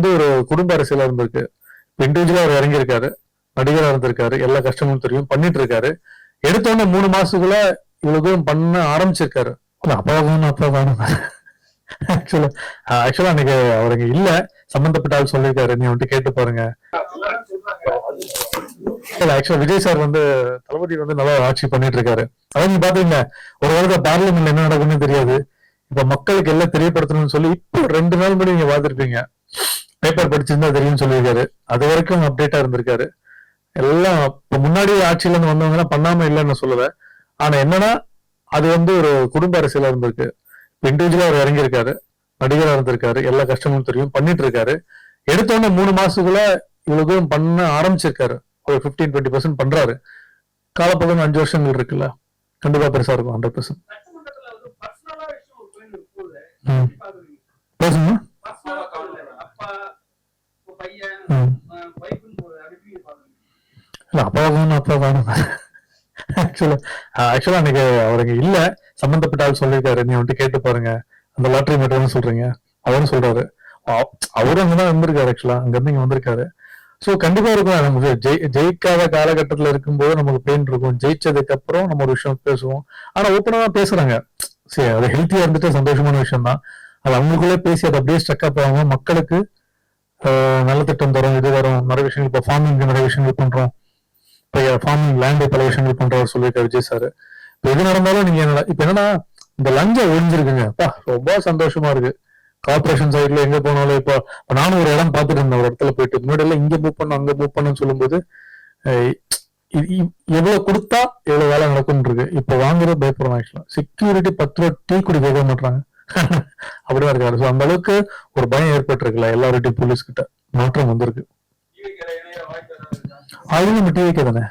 வந்து ஒரு குடும்ப அரசியலா இருந்திருக்கு. இண்டிவிஜுவலா அவர் இறங்கியிருக்காரு, நடிகரா இருந்திருக்காரு, எல்லா கஷ்டமும் தெரியும், பண்ணிட்டு இருக்காரு. எடுத்தோடனே 3 மாசத்துக்குள்ள இவ்வளவு தூரம் பண்ண ஆரம்பிச்சிருக்காரு. அப்பா வேணும் அப்பா வேணும். ஆக்சுவலா ஆக்சுவலா அன்னைக்கு அவருக்கு இல்ல, சம்பந்தப்பட்ட ஆள் சொல்லியிருக்காரு, நீ வந்துட்டு கேட்டு பாருங்க. ஆக்சுவலா விஜய் சார் வந்து தளபதி வந்து நல்லா ஆட்சி பண்ணிட்டு இருக்காரு. அதான் நீங்க பாத்தீங்க, ஒரு காலத்துல பார்லிமெண்ட்ல என்ன நடக்குன்னு தெரியாது. இப்ப மக்களுக்கு எல்லாம் தெரியப்படுத்தணும்னு சொல்லி இப்போ 2 நாள் முன்னாடி நீங்க பாத்துருப்பீங்க, பேப்பர் படிச்சிருந்தா தெரியும்னு சொல்லியிருக்காரு. அது வரைக்கும் அப்டேட்டா இருந்திருக்காரு. எல்லாம் இப்ப முன்னாடி ஆட்சியில இருந்து வந்தவங்க பண்ணாம இல்லைன்னு சொல்லல. ஆனா என்னன்னா, அது வந்து ஒரு குடும்ப அரசியலா இருந்திருக்கு. இண்டிவிஜுவலா அவர் இறங்கியிருக்காரு, நடிகரா இருந்திருக்காரு, எல்லா கஷ்டமும் தெரியும், பண்ணிட்டு இருக்காரு. எடுத்தோடனே 3 மாசத்துக்குள்ள இவ்வளவு தூரம் பண்ண ஆரம்பிச்சிருக்காரு. ஒரு 15-20% பண்றாரு. காலப்போக்கம் 5 வருஷங்கள் இருக்குல்ல, கண்டிப்பா பெருசா இருக்கும். 100%. பேசுங்க. அப்பா வேணும் அப்பா வேணும். ஆக்சுவலா அன்னைக்கு அவருக்கு இல்ல, சம்பந்தப்பட்ட ஆள் சொல்லியிருக்காரு, நீ வந்துட்டு கேட்டு பாருங்க, அந்த லாட்டரி மட்டும் சொல்றீங்க, அவரும் சொல்றாரு. அவரும் அங்கதான் இருந்திருக்காரு. ஆக்சுவலா அங்க இருந்து இங்க வந்திருக்காரு. சோ கண்டிப்பா இருக்கும். நமக்கு ஜெயிக்காத காலகட்டத்துல இருக்கும்போது நமக்கு பெயின் இருக்கும். ஜெயிச்சதுக்கு அப்புறம் நம்ம ஒரு விஷயம் பேசுவோம். ஆனா ஓப்பனா தான் பேசுறாங்க. சரி, அது ஹெல்த்தியா இருந்துட்டு சந்தோஷமான விஷயம் தான். அது அவங்களுக்குள்ளே பேசி அதை அப்படியே ஸ்டக்கப் ஆகாம மக்களுக்கு நல்ல திட்டம் தரும், இது வரும், நிறைய விஷயங்கள். இப்போ ஃபார்மிங் நிறைய விஷயங்கள் பண்றோம். இப்போ ஃபார்மிங் லேண்ட் பல விஷயங்கள் பண்றவர் சொல்லியிருக்காரு விஜய் சார். இப்போ எது நடந்தாலும் நீங்க இப்ப என்னன்னா, இந்த லஞ்சம் ஒழிஞ்சிருக்குங்க. ரொம்ப சந்தோஷமா இருக்கு. கார்பரேஷன் சைட்ல எங்க போனாலும் இப்போ நானும் ஒரு இடம் பார்த்துட்டு இருந்தேன். ஒரு இடத்துல போயிட்டு முன்னாடி எல்லாம் இங்க மூவ் பண்ணும் அங்க மூவ் பண்ணுன்னு சொல்லும்போது எவ்வளவு கொடுத்தா எவ்வளவு வேலை நடக்கும் இருக்கு. இப்ப வாங்குறது பயப்படுறோம். ஆக்சுவலா செக்யூரிட்டி 10 ரூபா டீ குடி கேட்க மாட்டாங்க. அப்படிதான் இருக்காரு. ஸோ அந்த அளவுக்கு ஒரு பயம் ஏற்பட்டு இருக்குல்ல எல்லார்ட்டையும், போலீஸ் கிட்ட மாற்றம் வந்திருக்கு. அது நம்ம டிவிக்கு தானே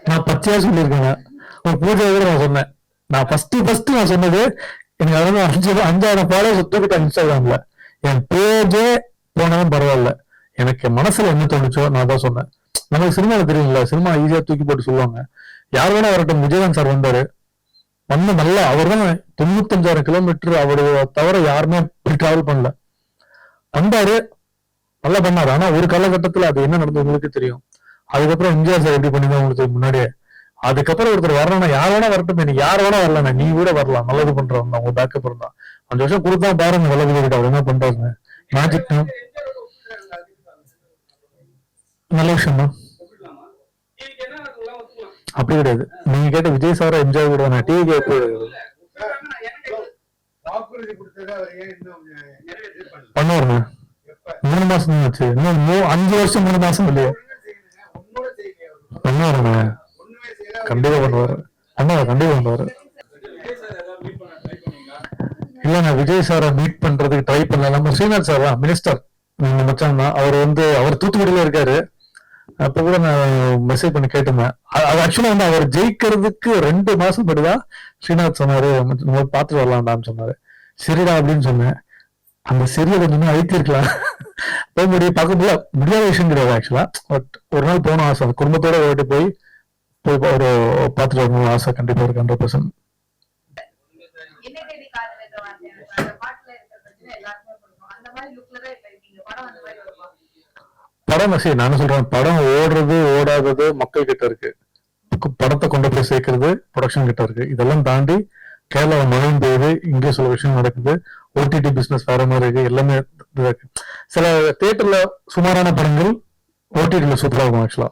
நான் பச்சையா சொல்லியிருக்கேங்க. ஒரு பூஜை கூட நான் சொன்னேன். நான் ஃபர்ஸ்ட் நான் சொன்னது, எனக்கு அதாவது 5,000 ஃபாலோவர்ஸ் சுத்தக்கிட்ட இன்ஸ்டாகிராம்ல. என் பேஜே போனாலும் பரவாயில்ல, எனக்கு மனசுல என்ன தோணுச்சோ நான் தான் சொன்னேன். நமக்கு சினிமாவில் தெரியுங்களா, சினிமா ஈஸியா தூக்கி போட்டு சொல்லுவாங்க. யார் வேணா வரட்டும். விஜயகாந்த் சார் வந்தாரு, வந்து நல்லா, அவர் தான் 95,000 கிலோமீட்டர் அவரு தவிர யாருமே டிராவல் பண்ணல, வந்தாரு, நல்லா பண்ணாரு. ஆனா ஒரு காலகட்டத்துல அது என்ன நடந்தது உங்களுக்கு தெரியும். அதுக்கப்புறம் எம்ஜிஆர் சார் எப்படி பண்ணிதான் உங்களுக்கு முன்னாடியே. அதுக்கப்புறம் ஒருத்தர் வரணும்னா யார் வேணா வரட்டும், நீ யார் வேணா வரலாம், நீ கூட வரலாம், நல்லது பண்றவங்க உங்க பேக்கப் இருந்தா 5 வருஷம் கொடுத்தா பாருங்க நல்லது கிட்ட அவர் என்ன பண்றாருங்க. மேஜிக் நல்ல விஷயம் தான். அப்படி கிடையாது. நீங்க கேட்ட விஜய் சார எம்ஜிஆர் கூட நான் டிவி பண்ணுவாருங்க. 3 மாசம் ஆச்சு, இன்னும் 5 வருஷம் 3 மாசம் இல்லையா. பண்ணுவாருங்க, கண்டிப்பா பண்ணுவாரு. கண்டிப்பா பண்ணுவாரு. இல்ல, நான் விஜய் சாரை மீட் பண்றதுக்கு ட்ரை பண்ணல. நம்ம ஸ்ரீநாத் சார் தான் மினிஸ்டர், மச்சான் தான். அவர் தூத்துக்குடியில இருக்காரு. அப்ப கூட நான் மெசேஜ் பண்ணி கேட்டிருந்தேன். அது ஆக்சுவலா வந்து அவர் ஜெயிக்கிறதுக்கு 2 மாசம் படிதான் ஸ்ரீநாத் சொன்னாரு, பாத்துட்டு வரலாம்டான்னு சொன்னாரு. சரிடா அப்படின்னு சொன்னேன். அந்த சரியை கொஞ்சம் அழுத்திருக்கலாம், போக முடியும், பார்க்க முடியாத விஷயம் கிடையாது ஆக்சுவலா. பட் ஒரு நாள் போன ஆசை, குடும்பத்தோட ஓட்டு போய் ஒரு பார்த்துட்டு வரணும் ஆசை கண்டிப்பா இருக்கு. 100%. படம் சரி, நானும் சொல்றேன், படம் ஓடுறது ஓடாதது மக்கள் கிட்ட இருக்கு. படத்தை கொண்டு போய் சேர்க்கறது ப்ரொடக்ஷன் கிட்ட இருக்கு. இதெல்லாம் தாண்டி கேரளா மழையும் பெய்யுது, இங்கே சில விஷயம் நடக்குது, ஓடிடி பிசினஸ் வேற மாதிரி இருக்கு, எல்லாமே இருக்கு. சில தியேட்டர்ல சுமாரான படங்கள் ஓடிடில சூப்பரா இருக்கும். ஆக்சுவலா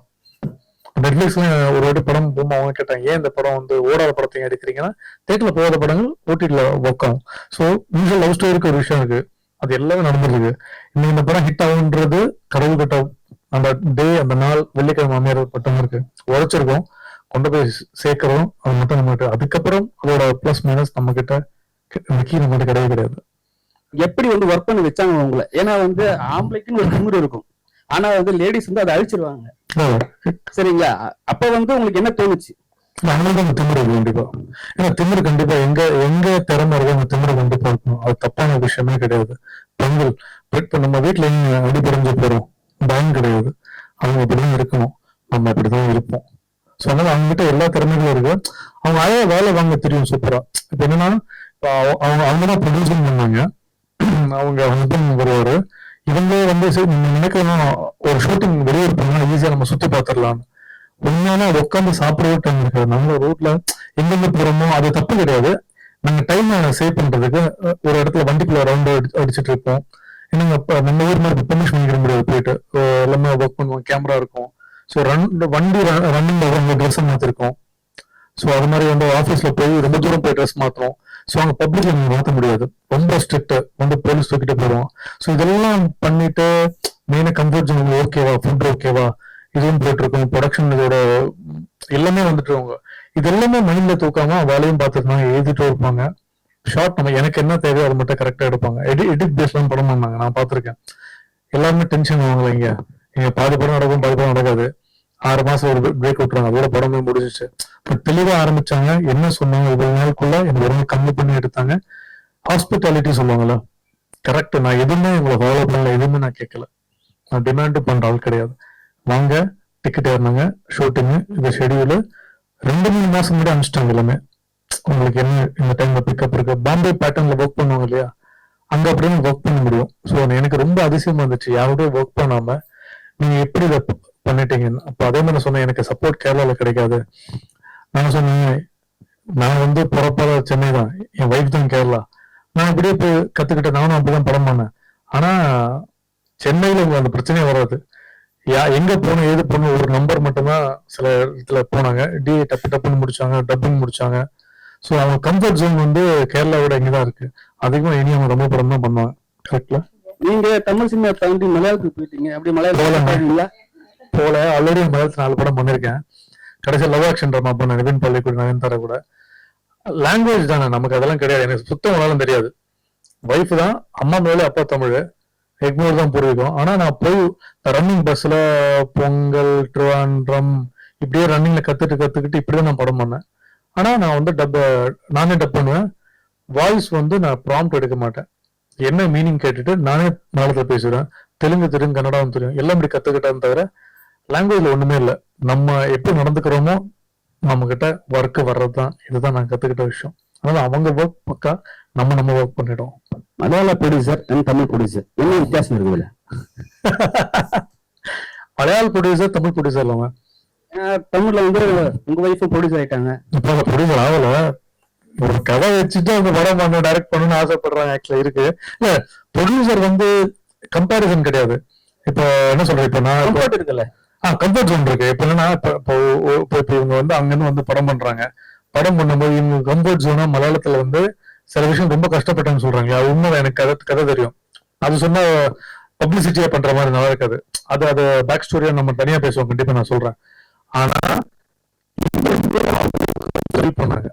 நெட்ஃபிளிக்ஸ்ல ஒரு வாட்டி படம் போகும், அவங்க கேட்டாங்க ஏன் இந்த படம் வந்து ஓடாத படத்தையும் எடுக்கிறீங்கன்னா, தியேட்டர்ல போகாத படங்கள் ஓடிடில ஒர்க் ஆகும். ஸோ யூஸ்வல் லவ் ஸ்டோரிக்கு ஒரு விஷயம் இருக்கு, அது எல்லாமே நடந்துருக்கு. இன்னைக்கு இந்த படம் ஹிட் ஆகுன்றது கடவுள் கிட்ட அந்த டே, அந்த நாள் வெள்ளிக்கிழமை அமையற பட்டம் இருக்கு, உழைச்சிருக்கோம், கொண்டு போய் சேர்க்கிறோம், அது மட்டும் நம்ம. அதுக்கப்புறம் அதோட பிளஸ் மைனஸ் நம்ம கிட்ட நம்ம கிட்ட கிடையவே கிடையாது. எப்படி வந்து ஒர்க் பண்ணி வச்சாங்க உங்களை? ஏன்னா வந்து ஆம்பளைக்குன்னு ஒரு திமிரு இருக்கும், ஆனா வந்து லேடிஸ் வந்து அதை அழிச்சிருவாங்க. சரிங்களா? அப்ப வந்து உங்களுக்கு என்ன தோணுச்சு? அவங்களுக்கு திமிரு இருக்கு கண்டிப்பா. ஏன்னா திமிரு கண்டிப்பா எங்க திறமை இருக்கு, அந்த திமிரு கண்டிப்பா இருக்கும். அது தப்பான விஷயமே கிடையாது. பெண்கள் இப்ப நம்ம வீட்டுல அடிபடைஞ்சு போறோம், பயம் கிடையாது. அவங்க அப்படிதான் இருக்கணும், நம்ம அப்படிதான் இருப்போம். ஸோ அதனால அவங்க கிட்ட எல்லா திறமைகளும் இருக்கு. அவங்க அழகா வேலை வாங்க தெரியும் சூப்பரா. இப்ப என்னன்னா, அவங்கதான் ப்ரொடியூசிங் பண்ணாங்க, அவங்க ஹஸ்பண்ட் வருவாரு, இவங்களே வந்து சரி நம்ம நினைக்கலாம் ஒரு ஷூட்டிங் வெளியூர் போனா ஈஸியா நம்ம சுத்தி பார்த்துடலாம். உண்மையான உட்காந்து சாப்பிடவே டைம் இருக்காது. நம்ம ரோட்ல எங்கெங்க போறோமோ அது தப்பு கிடையாது. நாங்க டைம் சேவ் பண்றதுக்கு ஒரு இடத்துல வண்டிக்குள்ள ரவுண்ட் அடிச்சுட்டு இருப்போம். ஏன்னா இப்ப நம்ம ஊர் மாதிரி பெர்மிஷன் வாங்கிட முடியாது. போயிட்டு எல்லாமே ஒர்க் பண்ணுவோம், கேமரா இருக்கும். ஸோ வண்டி ரன்னிங் அவங்க ட்ரெஸ் மாத்திருக்கோம். ஸோ அது மாதிரி வந்து ஆஃபீஸ்ல போய் ரொம்ப தூரம் போய் ட்ரெஸ் மாத்துறோம். ஸோ அங்க பப்ளிக்ல நீங்க மாத்த முடியாது, ரொம்ப ஸ்ட்ரிக்ட், வந்து போலீஸ் தூக்கிட்டு போயிடுவோம். ஸோ இதெல்லாம் பண்ணிட்டு மெயினா கம்ஃபர்ட் ஜோன் ஓகேவா, ஃபுட் ஓகேவா, இதுவும் போயிட்டு இருக்கும், ப்ரொடக்ஷன் இதோட எல்லாமே வந்துட்டு அவங்க இது எல்லாமே மைண்ட்ல தூக்காம வேலையும் பார்த்துருந்தாங்க, எழுதிட்டு இருப்பாங்க. ஷார்ட் நம்ம எனக்கு என்ன தேவையோ அதை மட்டும் கரெக்டா எடுப்பாங்க. எடிட் பேஸ்லாம் படம் பண்ணாங்க, நான் பார்த்துருக்கேன். எல்லாருமே டென்ஷன் வாங்கல. இங்க பாதி படம் நடக்கும், பாதி படம் நடக்காது. 6 மாசம் ஒரு பிரேக் விட்டுறாங்க, அதோட படமே முடிஞ்சிச்சு. தெளிவா ஆரம்பிச்சாங்க. என்ன சொன்னாங்க, இவ்வளவு நாளுக்குள்ள எனக்கு ஒரு கம்மி பண்ணி எடுத்தாங்க. ஹாஸ்பிட்டாலிட்டி சொல்லுவாங்கல்ல, கரெக்ட். நான் எதுவுமே உங்களை ஃபாலோ பண்ணல, எதுவுமே நான் கேட்கல. நான் டிமாண்ட் பண்ற ஆள் கிடையாது. வாங்க, டிக்கெட் ஏறினாங்க, ஷூட்டிங்கு, இந்த ஷெடியூலு 2-3 மாசம் முன்னாடி அனுப்பிச்சிட்டாங்க எல்லாமே. உங்களுக்கு என்ன இந்த டைம்ல பிக்கப் இருக்கு. பாம்பே பேட்டர்ன்ல ஒர்க் பண்ணுவாங்க இல்லையா, அங்க அப்படின்னு ஒர்க் பண்ண முடியும். ஸோ எனக்கு ரொம்ப அதிசயமா இருந்துச்சு, யாரோடய ஒர்க் பண்ணாம நீங்க எப்படி இதை பண்ணிட்டீங்கன்னு. அப்போ அதே மாதிரி சொன்னேன், எனக்கு சப்போர்ட் கேரளாவில் கிடைக்காது. நான் சொன்னேன், நான் வந்து பிறப்பாத சென்னை தான், என் ஒய்ஃப் தான் கேரளா. நான் அப்படியே போய் கத்துக்கிட்டேன், நானும் அப்படிதான் படம் பண்ணேன். ஆனா சென்னையில அந்த பிரச்சனையே வராது. எங்க போகணும் ஏது போகணும் ஒரு நம்பர் மட்டும்தான். சில இடத்துல போனாங்க, டிஏ டப்புன்னு முடிச்சாங்க, டப்பிங் முடிச்சாங்க. ஸோ அவங்க கம்ஃபர்ட் ஜோன் வந்து கேரளாவோட இங்கதான் இருக்கு. அதிகமா இனி அவங்க ரொம்ப படம் தான் பண்ணுவாங்க. கரெக்ட்ல. நீங்க தமிழ் சினிமா தாண்டி மலையாளத்துக்கு போயிட்டீங்க, அப்படி மலையாளம் போல ஆல்ரெடி மலையாளத்துல 4 படம் பண்ணிருக்கேன். கடைசியா லவ் ஆக்ஷன் ட்ராமா பண்ண நிவின் பள்ளிக்கூட நயன்தாரா கூட. லாங்குவேஜ் தானே, நமக்கு அதெல்லாம் கிடையாது. எனக்கு சுத்தம் மலையாளம் தெரியாது. ஒய்ஃப் தான், அம்மா மேலே அப்பா தமிழ், எக்மோர் தான் பூர்வீகம். ஆனா நான் போய் ரன்னிங் பஸ்ல பொங்கல், ட்ரிவாண்ட்ரம் இப்படியே ரன்னிங்ல கத்துக்கிட்டு இப்படிதான் நான் படம் பண்ணேன். ஆனா நான் வந்து நானே டப் பண்ணுவேன். வாய்ஸ் வந்து நான் ப்ராம்ப்ட் எடுக்க மாட்டேன். என்ன மீனிங் கேட்டுட்டு நானே மலையாளத்துல பேசுவேன். தெலுங்கு தெரியும், கன்னடாவும் தெரியும், எல்லாம் இப்படி கத்துக்கிட்டேன்னு தவிர லாங்குவேஜ்ல ஒண்ணுமே இல்லை. நம்ம எப்படி நடந்துக்கிறோமோ நம்ம கிட்ட ஒர்க் வர்றதுதான். இதுதான் நான் கத்துக்கிட்ட விஷயம். அதனால அவங்க ஒர்க் பக்கா, நம்ம ஒர்க் பண்ணிட்டோம். மலையாள ப்ரொடியூசர் அண்ட் தமிழ் ப்ரொடியூசர் என்ன வித்தியாசம் இருக்குதுல்ல? மலையாள ப்ரொடியூசர் தமிழ் ப்ரொடியூசர் இல்லாம தமிழ்ல வந்து உங்க ஒய்ஃபும் ப்ரொடியூசர் ஆயிட்டாங்க. இப்ப ப்ரொடியூசர் ஆகல, ஒரு கதை வச்சுட்டு அந்த படம் பண்ண டைரக்ட் பண்ணணும்னு ஆசைப்படுறாங்க. ஆக்சுவலா இருக்கு இல்ல, ப்ரொடியூசர் வந்து கம்பேரிசன் கிடையாது. இப்போ என்ன சொல்றேன், இப்ப நான் கம்ஃபர்ட் இருக்குல்ல, கம்ஃபர்ட் ஜோன் இருக்கு. இப்ப என்னன்னா இப்ப இவங்க வந்து அங்கிருந்து வந்து படம் பண்றாங்க. படம் பண்ணும்போது இவங்க கம்ஃபர்ட் ஜோனா மலையாளத்துல வந்து சில விஷயம் ரொம்ப கஷ்டப்பட்டேன்னு சொல்றாங்க. அது உண்மை, எனக்கு கதை தெரியும். அது சொன்னா பப்ளிசிட்டியா பண்ற மாதிரி நல்லா இருக்காது. அது பேக் ஸ்டோரியா நம்ம தனியா பேசுவோம், கண்டிப்பா நான் சொல்றேன். ஆனா ஹெல்ப் பண்ணாங்க.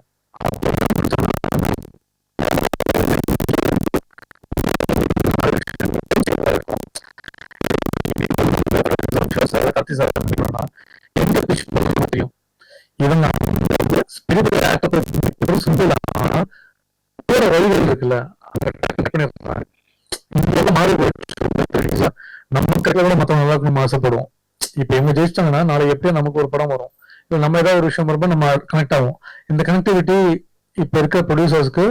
இவங்க வழிகள் இருக்குல்ல, நம்ம கட்டில மத்தவங்க நல்லா இருக்கணும் ஆசைப்படுவோம். இப்ப இவங்க ஜெயிச்சிட்டாங்கன்னா நாளைக்கு எப்படியும் நமக்கு ஒரு படம் வரும், இல்ல நம்ம ஏதாவது ஒரு விஷயம் வரும்போது நம்ம கனெக்ட் ஆகும். இந்த கனெக்டிவிட்டி இப்ப இருக்க ப்ரொடியூசர்ஸ்க்கு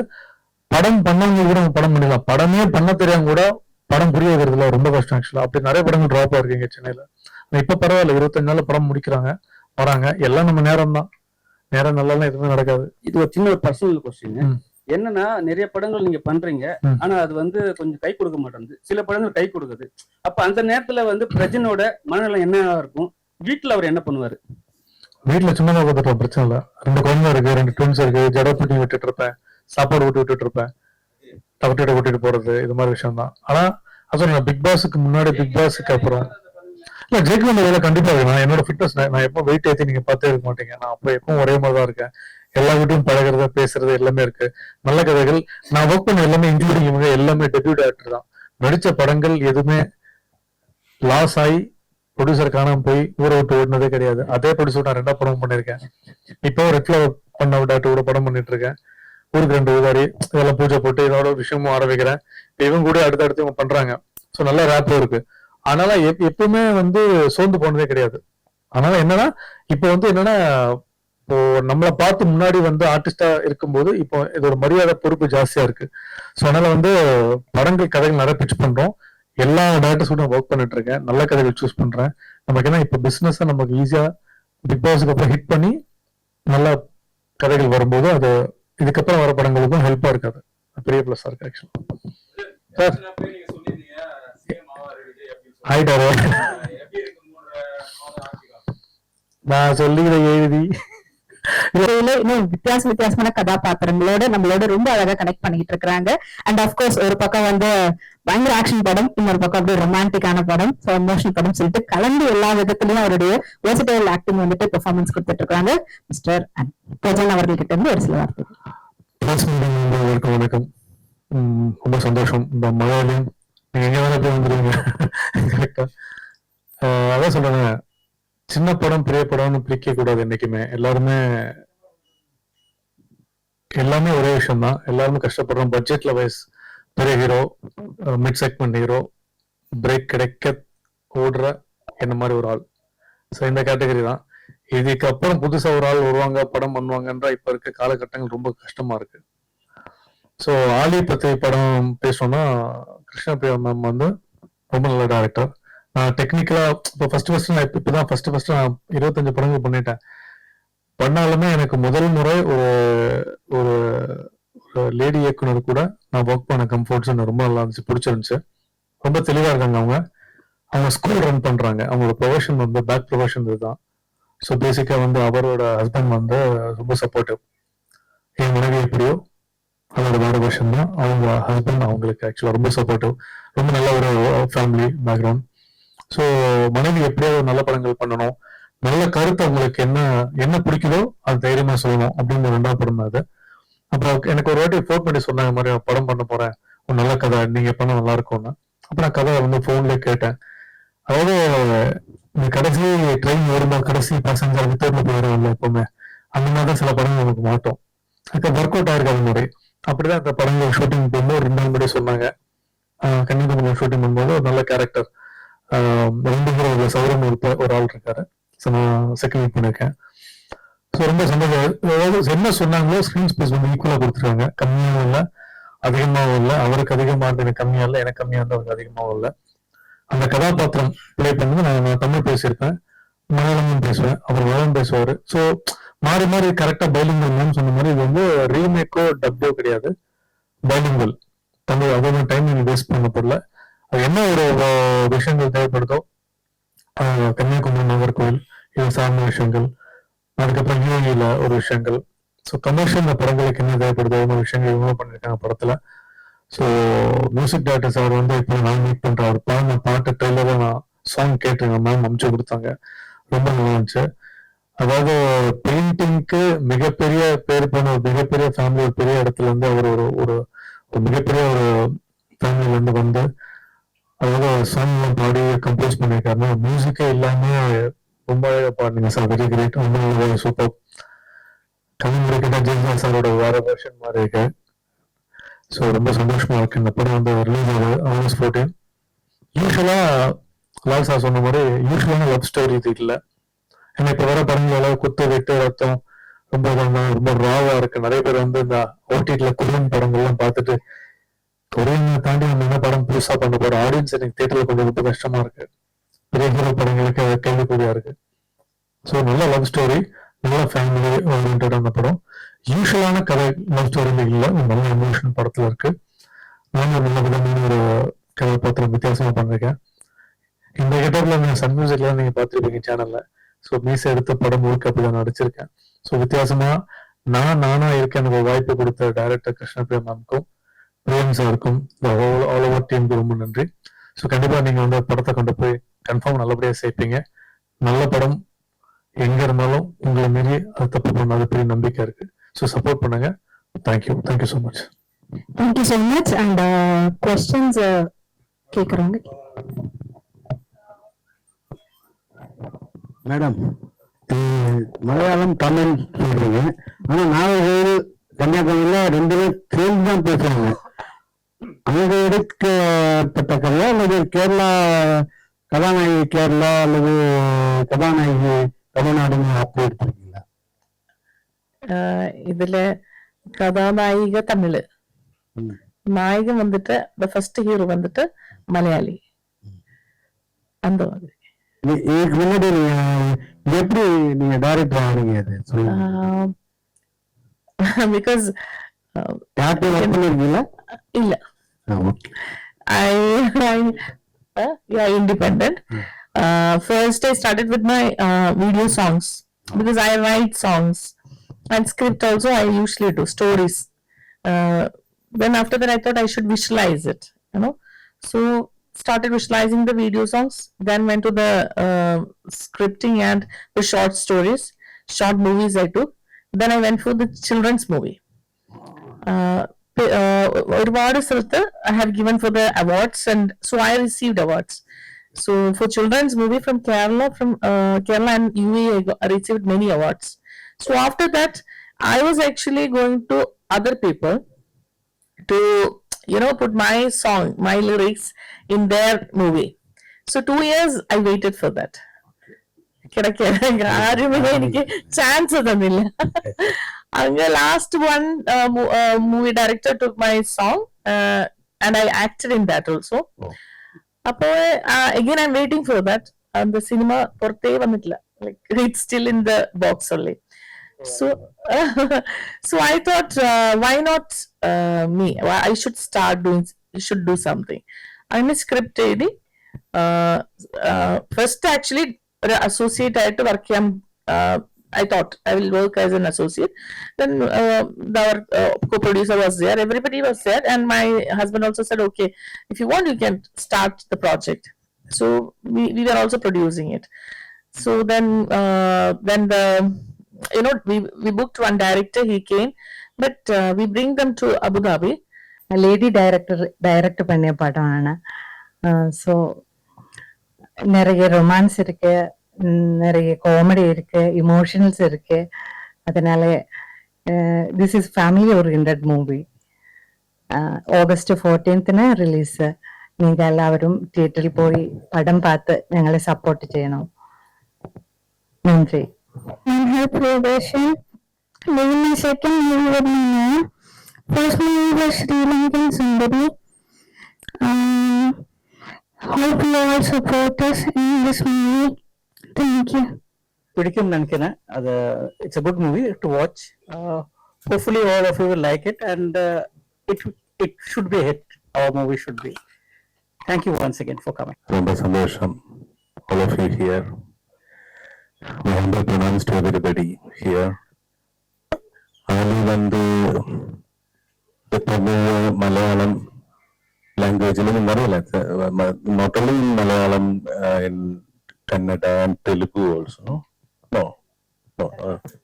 படம் பண்ணவங்க கூட படம் பண்ணிடலாம், படமே பண்ண தெரியாம கூட படம் புரிய வைக்கிறதுல ரொம்ப கஷ்டம். ஆக்சுவலா அப்படி நிறைய படங்கள் டிராப் ஆயிருக்கீங்க சென்னையில. இப்ப பரவாயில்ல, 25 நாள்ல படம் முடிக்கிறாங்க, வராங்க. எல்லாம் நம்ம நேரம் தான், நேரம் நல்லா எதுவுமே நடக்காது. இது ஒரு சின்ன ஒரு பர்சனல் கொஸ்டின். என்னன்னா, நிறைய படங்கள் நீங்க பண்றீங்க, ஆனா அது வந்து கொஞ்சம் கை கொடுக்க மாட்டேங்குது. சில படங்கள் கை கொடுக்குது. அப்ப அந்த நேரத்துல வந்து பிரஜனோட மனநிலை என்ன இருக்கும்? வீட்டுல அவர் என்ன பண்ணுவாரு? வீட்டுல சும்மா பார்த்துட்டோம், பிரச்சனை இல்ல. 2 குழந்தை இருக்கு, 2 ட்வின்ஸ் இருக்கு, ஜட பண்ணி விட்டுட்டு இருப்பேன், சாப்பாடு விட்டுட்டு இருப்பேன், தவிட்டு கூட்டிட்டு போறது, இது மாதிரி விஷயம் தான். ஆனா அது பிக் பாஸுக்கு முன்னாடி, பிக் பாஸுக்கு அப்புறம் இல்ல ஜெயிக்கணும் வேலை கண்டிப்பா இருக்கு. நான் என்னோட ஃபிட்னஸ், நான் எப்போ வெயிட் ஏற்றி நீங்க பார்த்தே இருக்க மாட்டீங்க. நான் அப்ப எப்பவும் ஒரே மாதிரி தான் இருக்கேன். எல்லா வீட்டையும் பழகிறது, பேசுறது எல்லாமே இருக்கு. நல்ல கதைகள் நான் ஒர்க் பண்ண எல்லாமே, இன்க்ளூடிங் இவங்க எல்லாமே டெபியூட் ஆக்டர் தான். நடிச்ச படங்கள் எதுவுமே லாஸ் ஆகி ப்ரொடியூசர் காணாம போய் ஊரை விட்டு ஓடினதே கிடையாது. அதே ப்ரொடியூசர் நான் 2 படம் பண்ணிருக்கேன். இப்போ ரெட்ல பண்ண டாக்டர் கூட படம் பண்ணிட்டு இருக்கேன். ஊருக்கு 2 ஊதாரி, இதெல்லாம் பூஜை போட்டு இதோட விஷயமும் ஆரம்பிக்கிறேன். இவங்க கூட அடுத்தடுத்து இவங்க பண்றாங்க. ஸோ நல்ல ரேப்பும் இருக்கு. அதனால எப்பவுமே வந்து சோர்ந்து போனதே கிடையாது. அதனால என்னன்னா, இப்போ வந்து என்னன்னா, இப்போ நம்மளை பார்த்து முன்னாடி வந்து ஆர்டிஸ்டா இருக்கும்போது இப்போ இது ஒரு மரியாதை, பொறுப்பு ஜாஸ்தியா இருக்கு. ஸோ அதனால வந்து படங்கள், கதைகள் நிறைய பிச் பண்றோம். எல்லா டேரக்டர்ஸோட ஒர்க் பண்ணிட்டு இருக்கேன். நல்ல கதைகள் சூஸ் பண்றேன். நமக்கு என்ன இப்போ பிசினஸ் நமக்கு ஈஸியா பிக் பாஸ்க்கு அப்புறம் ஹிட் பண்ணி நல்ல கதைகள் வரும்போது அது இதுக்கப்புறம் வர படங்களுக்கும் ஹெல்ப்பா இருக்காது. பெரிய பிளஸ் இருக்கு ஆக்சுவலா. சார் ஆயிட்டாரு. நான் சொல்லி இதை எழுதி இன்னும் வித்தியாசமான கதாபாத்திரங்களோட நம்மளோட ரொம்ப அழகா கனெக்ட் பண்ணிட்டு இருக்காங்க. அண்ட் அப்கோர்ஸ் ஒரு பக்கம் வந்து பயங்கர ஆக்ஷன் படம், இன்னொரு பக்கம் அப்படியே ரொமான்டிக்கான படம், எமோஷனல் படம் சொல்லிட்டு கலந்து எல்லா விதத்திலயும் அவருடைய வெர்சடைல் ஆக்டிங் வந்துட்டு பெர்ஃபார்மன்ஸ் கொடுத்துட்டு இருக்காங்க. மிஸ்டர் பிரஜன் அவர்கிட்ட இருந்து ஒரு சில வார்த்தைகள். வணக்கம். ரொம்ப சந்தோஷம். இந்த மழையிலும் நீங்க எங்க வேணா போய் வந்துருவீங்க. கரெக்டா அதான் சொல்றேன், சின்ன படம் பெரிய படம்னு பிரிக்க கூடாது என்னைக்குமே. எல்லாமே ஒரே விஷயம் தான். எல்லாருமே கஷ்டப்படுறோம். பட்ஜெட்ல வைஸ் பெரிய hero, mid segment hero, break கிடைக்க ஓடுற என்ன மாதிரி ஒரு ஆள். ஸோ இந்த கேட்டகரி தான். இதுக்கப்புறம் புதுசா ஒரு ஆள் வருவாங்க, படம் பண்ணுவாங்கன்ற இப்ப இருக்க காலகட்டங்கள் ரொம்ப கஷ்டமா இருக்கு. ஸோ ஆலி பத்தி படம் பேசணும்னா, கிருஷ்ணபிரியா மேம் வந்து ரொம்ப நல்ல டேரக்டர். நான் டெக்னிக்கலா இப்போ ஃபர்ஸ்ட் நான் இப்பதான் ஃபர்ஸ்ட் நான் 25 படங்கள் பண்ணிட்டேன். பண்ணாலுமே எனக்கு முதல் முறை ஒரு லேடி இயக்குனர் கூட நான் ஒர்க் பண்ண கம்ஃபர்ட்ஸ் ரொம்ப நல்லா இருந்துச்சு, பிடிச்சிருந்துச்சு. ரொம்ப தெளிவா இருக்காங்க. அவங்க ஸ்கூல் ரன் பண்றாங்க. அவங்களோட ப்ரொஃபஷன் வந்து பேக் ப்ரொஃபஷன் இதுதான். ஸோ பேசிக்கா வந்து அவரோட ஹஸ்பண்ட் வந்து ரொம்ப சப்போர்ட்டிவ். என் மனைவி எப்படியோ அவங்களோட வேற வருஷன் தான். அவங்க ஹஸ்பண்ட் அவங்களுக்கு ஆக்சுவலா ரொம்ப சப்போர்ட்டிவ். ரொம்ப நல்ல ஒரு ஃபேமிலி பேக்ரவுண்ட். ஸோ மனைவி எப்படியோ நல்ல படங்கள் பண்ணணும், நல்ல கருத்து அவங்களுக்கு என்ன பிடிக்குதோ அது தைரியமா சொல்லணும் அப்படின்னு 2வது படம் அது. அப்புறம் எனக்கு ஒரு வாட்டி ஃபோன் பண்ணி சொன்னாங்க, மாதிரி படம் பண்ண போறேன், ஒரு நல்ல கதை நீங்க பண்ண நல்லா இருக்கும்னு. அப்புறம் நான் கதை வந்து போன்லயே கேட்டேன். அதாவது இந்த கடைசி ட்ரெயின் வரும்போது கடைசி பேசஞ்சர் வித்தூர்ல போயிடும்ல எப்பவுமே, அந்த மாதிரிதான் சில படங்கள் நமக்கு மாட்டோம். அதுக்கு ஒர்க் அவுட் ஆயிருக்கு அது மாதிரி. அப்படிதான் இந்த படங்கள் ஷூட்டிங் போகும்போது 2 நாள் முன்னாடி சொன்னாங்க. கன்னியாகுமரி ஷூட்டிங் பண்ணும்போது ஒரு நல்ல கேரக்டர் 2 ஹீரோ சௌரம் ஒரு ஆள் இருக்காரு. நான் செகண்ட் பண்ணிருக்கேன். ஸோ ரொம்ப சந்தோஷம். அதாவது என்ன சொன்னாங்களோ ஸ்கிரீன் ஸ்பேஸ் வந்து ஈக்குவலா கொடுத்துருக்காங்க. கம்மியாகவும் இல்லை, அதிகமாகவும் இல்லை. அவருக்கு அதிகமா இருந்து எனக்கு கம்மியா இல்லை, எனக்கு கம்மியா இருந்து அவருக்கு அதிகமாகவும் இல்லை. அந்த கதாபாத்திரம் பிளே பண்ணி நான் தமிழ் பேசியிருப்பேன், மலையாளமும் பேசுவேன், அவர் மலையாளம் பேசுவாரு. ஸோ மாறி மாறி கரெக்டா பைலிங்கல் சொன்ன மாதிரி இது வந்து ரீமேக்கோ டப்போ கிடையாது, பைலிங்கல் தமிழ். அதோட டைம் நீங்க வேஸ்ட் பண்ண போடல. அது என்ன ஒரு விஷயங்கள் தேவைப்படுதோ, கன்னியாகுமரி நாகர்கோவில் இது சார்ந்த விஷயங்கள், அதுக்கப்புறம் யூஏல ஒரு விஷயங்கள், ஸோ கமர்ஷியல் படங்களுக்கு என்ன தேவைப்படுதோ ஒரு விஷயங்கள் இவங்க பண்ணிருக்காங்க படத்துல. ஸோ மியூசிக் டைரக்டர் சார் வந்து இப்போ நான் மீட் பண்ற அவர் பாட்டு ட்ரெயிலரை நான் சாங் கேட்டிருக்கேன், மேம் அனுப்பிச்சு கொடுத்தாங்க, ரொம்ப நல்லா இருந்துச்சு. அதாவது பெயிண்டிங்க்கு மிகப்பெரிய பேர் போன ஒரு மிகப்பெரிய ஃபேமிலி, ஒரு பெரிய இடத்துல இருந்து அவர் ஒரு மிகப்பெரிய ஒரு ஃபேமிலில இருந்து வந்து அதாவது சாங் பாடி கம்போஸ் பண்ணியிருக்காருன்னா, மியூசிக்கே இல்லாம ரொம்ப அழகா பாடுனீங்க சார், வெரி கிரேட், ரொம்ப சூப்பர். கவிஞர் கிட்ட ஜெயலலிதா சாரோட வேற வெர்ஷன் மாதிரி இருக்கு. ஸோ ரொம்ப சந்தோஷமா இருக்கு. இந்த படம் வந்து ரிலீஸ் ஆகுது ஆகஸ்ட் 14. யூஸ்வலா லால் சார் சொன்ன மாதிரி யூஸ்வலான லவ் ஸ்டோரி இது இல்லை. ஏன்னா இப்ப வர படங்கள் எல்லாம் குத்து வெட்டு ரத்தம் ரொம்ப ராவா இருக்கு. நிறைய பேர் வந்து இந்த ஓடிடில கொரியன் படங்கள்லாம் பார்த்துட்டு கொரியனை தாண்டி நம்ம என்ன படம் புதுசா பண்ண போறோம், ஆடியன்ஸ் எனக்கு தியேட்டர்ல கொஞ்சம் ரொம்ப கஷ்டமா இருக்கு. பெரிய ஹீரோ படங்களுக்கு கேள்விக்குறியா இருக்கு. ஸோ நல்ல லவ் ஸ்டோரி, நல்ல ஃபேமிலி ஓரியன்டான படம். யூஸ்வலான கதை லவ் ஸ்டோரியில இல்லை, ஒரு நல்ல எமோஷன் படத்துல இருக்கு. நானும் நல்ல விதமான ஒரு கதாபாத்திரம் வித்தியாசமா பண்ணிருக்கேன். இந்த கெட்டப்ல நீங்க சன் மியூசிக்ல நீங்க பார்த்துருப்பீங்க சேனல்ல. ஸோ மீசை எடுத்த படம் முழுக்க அப்படிதான் நடிச்சிருக்கேன். ஸோ வித்தியாசமா நானா இருக்க எனக்கு வாய்ப்பு கொடுத்த டைரக்டர் கிருஷ்ணபிரியா மேம்க்கும் பிரேம் சாருக்கும் ஆல் ஓவர் டீமுக்கு ரொம்ப நன்றி. ஸோ கண்டிப்பா நீங்க வந்து படத்தை கொண்டு போய் கன்ஃபார்ம் நல்லபடியா சேர்ப்பீங்க. நல்ல படம் எங்க இருந்தாலும் உங்களை மீறி அது தப்பு பண்ணாத பெரிய நம்பிக்கை இருக்கு. ஸோ சப்போர்ட் பண்ணுங்க. Thank you so much. Thank you so much. And questions கேட்குறாங்க. மேடம், மலையாளம் தமிழ் சொல்றீங்க, ஆனா நாகர்கோவில் கன்னியாகுமரியில 2 பேரும் சேர்ந்து தான் பேசுறாங்க. அங்க எடுக்கப்பட்ட கதையா அல்லது கேரளா கதாநாயகி கேரளா அல்லது கதாநாயகி தமிழ்நாடுன்னு அப்படி எடுத்திருக்கீங்களா? இதுல கதாநாயிக தமிழ், நாயகன் வந்துட்டு ஃபர்ஸ்ட் ஹீரோ வந்துட்டு மலையாளி. அந்த மாதிரி. இதுக்கு முன்னாடி நீங்க எப்படி நீங்க டைரக்டர் ஆனீங்க அது சொல்லுங்க. பிகாஸ் யார்கிட்ட ஒர்க் பண்ணிருக்கீங்களா? இல்ல, okay. yeah, independent. First I started with my video songs because I write songs and script also. I usually do stories. Then after that I thought I should visualize it, so started visualizing the video songs, then went to the scripting and the short stories, short movies I took. Then I went for the children's movie. ഒരുപാട് സ്ഥലത്ത് I have given for the awards, and so I received awards. So for children's movie from Kerala and UAE, I received many awards. So after that I was actually going to other people to put my song, my lyrics in their movie. So 2 years I waited for that. ആരുമേ എനിക്ക് chance തന്നില്ല. അങ്ങനെ last one movie director took my song and I acted in that also. അപ്പോൾ again I'm waiting for that. The cinema പുറത്തേ വന്നിട്ടില്ല, like it's still in the box only. So I thought why not me? I should do something. I'm a script എഴുതി first actually ഒരു associate ആയിട്ട് work ചെയ്യാൻ I thought I will work as an associate. Then our co-producer was there, everybody was there, and my husband also said, okay, if you want you can start the project. So we were also producing it. So then the we booked one director, he came, but we bring them to Abu Dhabi. A lady director பண்ணிய படம். So நிறைய romance இருக்கு, நிறைய comedy இருக்கு, இமோஷனல்ஸ் இருக்கு. அதனால this is family oriented movie. August 14th release. നിങ്ങൾ എല്ലാവരും തിയേറ്ററിൽ പോയി പടം பார்த்து ഞങ്ങളെ സപ്പോർട്ട് ചെയ്യണം. നന്ദി. Second movie with me. First movie was Sri Lankan Sundari. Hope you all support us in this movie. Thank you. பிடிக்கும் நினைக்கிறேன். அது it's a good movie to watch. Hopefully all of you will like it, and it should be a hit. Our movie should be. Thank you once again for coming. ரொம்ப சந்தோஷம், all of you here. We humble pronounce to everybody here. அது வந்து தமிழ் மலையாளம் லாங்குவேஜிலும் நிறைய, not only in Malayalam, in Kannada and Telugu also. No,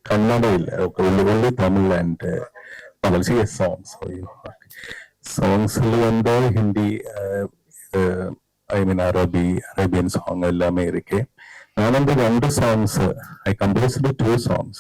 Kannada illa, only Tamil and Malayalam. Yes, songs வந்து Hindi, I mean Arabian song எல்லாமே இருக்கு. நான் வந்து 2 songs I composed 2 songs.